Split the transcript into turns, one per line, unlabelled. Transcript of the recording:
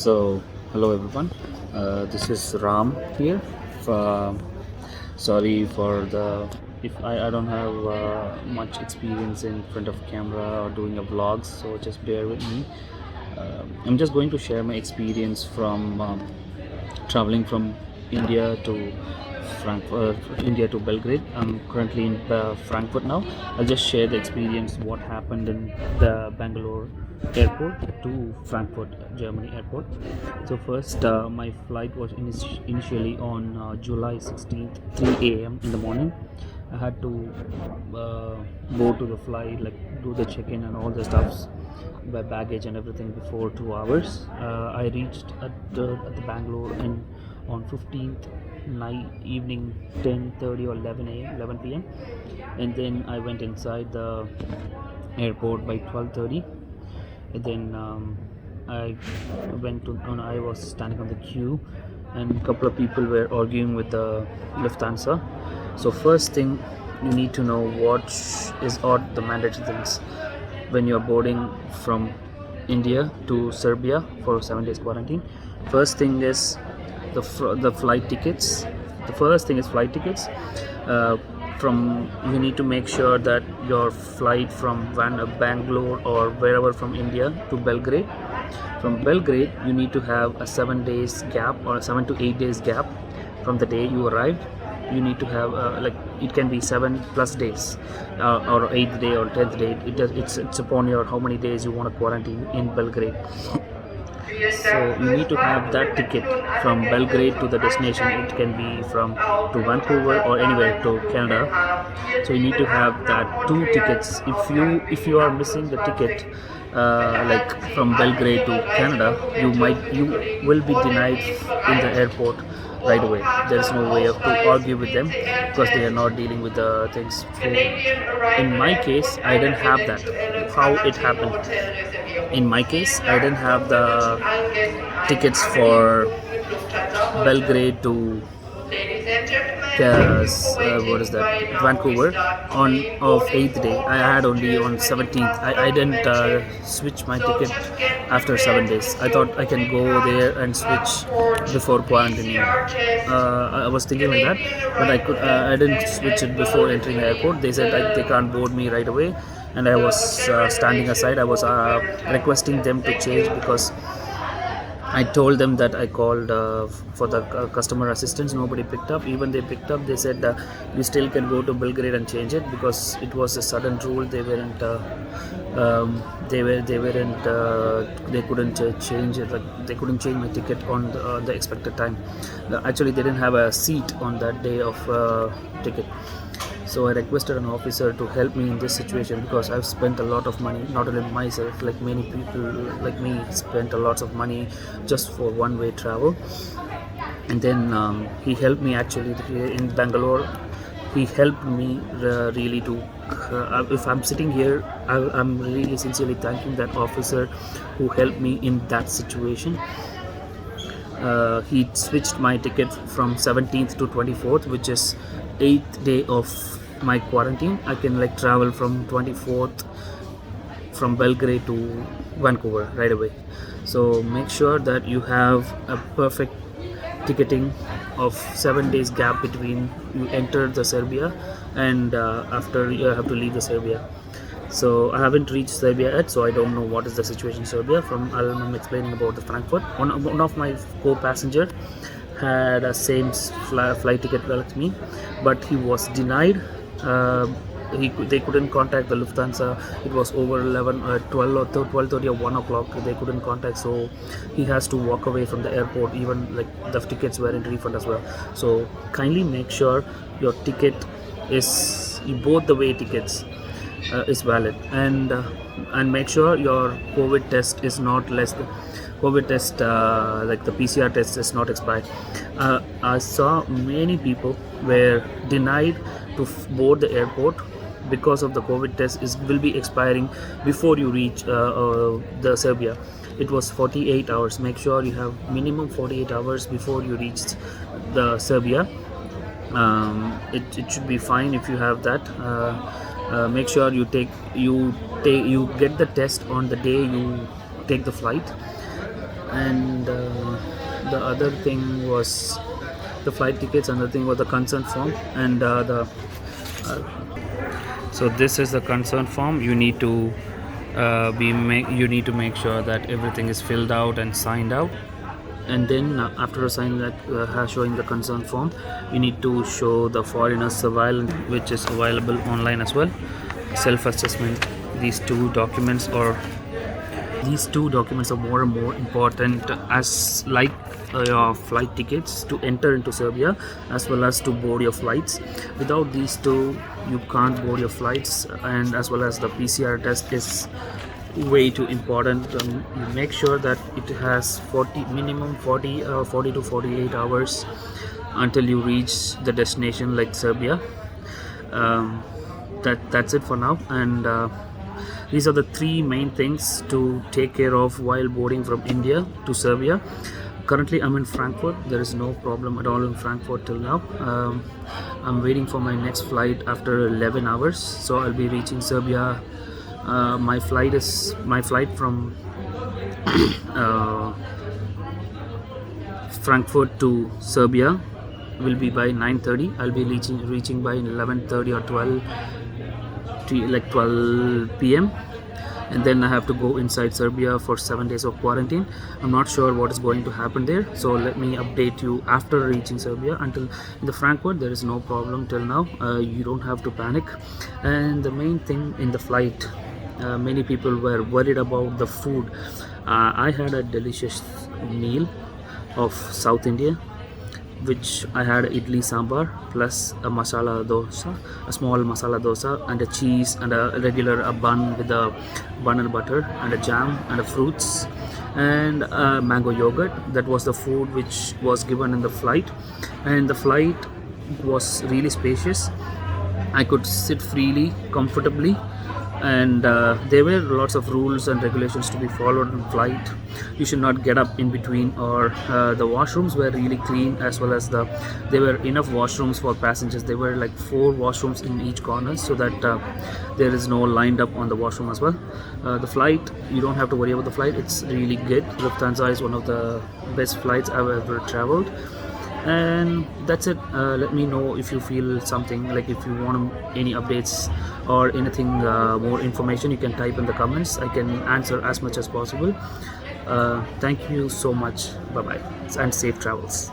So, hello everyone. This is Ram here. Uh, Sorry for the if I don't have much experience in front of camera or doing a vlogs, so just bear with me. I'm just going to share my experience from traveling from India to Frankfurt, India to Belgrade. I'm currently in Frankfurt now. I'll just share the experience what happened in the Bangalore airport to Frankfurt Germany airport. So first, my flight was initially on July 16th, 3 a.m. in the morning. I had to go to the flight, like do the check-in and all the stuffs, by baggage and everything before 2 hours. I reached at the Bangalore on 15th night evening 10:30 or 11 p.m. and then I went inside the airport by 12:30. And then I went to I was standing on the queue, and a couple of people were arguing with the Lufthansa. So first thing, you need to know what is all the mandatory things when you're boarding from India to Serbia for 7 days quarantine. First thing is the flight tickets. The first thing is flight tickets. From You need to make sure that your flight from Bangalore or wherever from India to Belgrade. From Belgrade, you need to have a 7 days gap or 7 to 8 days gap from the day you arrived. You need to have like it can be 7+ days or 8th day or 10th day. It's upon your how many days you want to quarantine in Belgrade. So you need to have that ticket from Belgrade to the destination. It can be from to Vancouver or anywhere to Canada. So you need to have that two tickets. If you are missing the ticket, like from Belgrade to Canada, you will be denied in the airport right away. There is no way of to argue with them because they are not dealing with the things. So in my case, I didn't have that. How it happened? In my case, I didn't have the tickets for Belgrade to what is that, Vancouver on of 8th day. I had only on 17th. I didn't switch my ticket after 7 days. I thought I can go there and switch before quarantining. I was thinking like that, but I didn't switch it before entering the airport. They said they can't board me right away, and I was standing aside. I was requesting them to change because I told them that I called for the customer assistance. Nobody picked up. Even they picked up, they said you still can go to Belgrade and change it because it was a sudden rule. They weren't. They couldn't change it. Like they couldn't change my ticket on the expected time. Actually, they didn't have a seat on that day of ticket. So I requested an officer to help me in this situation because I've spent a lot of money. Not only myself, like many people like me spent a lot of money just for one-way travel. And then he helped me actually in Bangalore. He helped me really to if I'm sitting here, I'm really sincerely thanking that officer who helped me in that situation. He switched my ticket from 17th to 24th, which is 8th day of my quarantine. I can like travel from 24th from Belgrade to Vancouver right away. So make sure that you have a perfect ticketing of 7 days gap between you enter the Serbia and after you have to leave the Serbia. So I haven't reached Serbia yet, so I don't know what is the situation in Serbia. I'm explaining about the Frankfurt. One of my co-passenger had a same flight ticket like me, but he was denied. They couldn't contact the Lufthansa. It was over 11, 12 or 12:30 or 1 o'clock. They couldn't contact, so he has to walk away from the airport. Even like the tickets were in refund as well. So kindly make sure your ticket is both the way tickets is valid, and make sure your COVID test is not less than COVID test like the PCR test is not expired. I saw many people were denied to board the airport because of the COVID test will be expiring before you reach the Serbia. It was 48 hours. Make sure you have minimum 48 hours before you reach the Serbia. It should be fine if you have that. Make sure you get the test on the day you take the flight. And the other thing was the flight tickets. Another thing was the consent form. And the so this is the consent form. You need to you need to make sure that everything is filled out and signed out. And then after signing that, showing the consent form, you need to show the foreigner surveillance, which is available online as well, self-assessment. These two documents are more and more important, as like your flight tickets to enter into Serbia, as well as to board your flights. Without these two, you can't board your flights. And as well as the PCR test is way too important. You make sure that it has 40 minimum 40 to 48 hours until you reach the destination like Serbia. That's it for now. And these are the three main things to take care of while boarding from India to Serbia. Currently I'm in Frankfurt. There is no problem at all in Frankfurt till now. I'm waiting for my next flight after 11 hours, so I'll be reaching Serbia. My flight from Frankfurt to Serbia will be by 9:30. I'll be reaching by 11:30 or 12 p.m. And then I have to go inside Serbia for 7 days of quarantine. I'm not sure what is going to happen there, so let me update you after reaching Serbia. Until in the Frankfurt, there is no problem till now. You don't have to panic. And the main thing in the flight, many people were worried about the food. I had a delicious meal of South India, which I had idli sambar plus a masala dosa, a small masala dosa, and a cheese, and a regular bun with a bun and butter, and a jam, and a fruits, and a mango yogurt. That was the food which was given in the flight. And the flight was really spacious. I could sit freely, comfortably. And there were lots of rules and regulations to be followed in flight. You should not get up in between, or the washrooms were really clean, as well as there were enough washrooms for passengers. There were like 4 washrooms in each corner, so that there is no lined up on the washroom as well. The flight, you don't have to worry about the flight. It's really good. Lufthansa is one of the best flights I've ever traveled. And that's it. Let me know if you feel something, like if you want any updates or anything more information. You can type in the comments. I can answer as much as possible. Thank you so much. Bye bye and safe travels.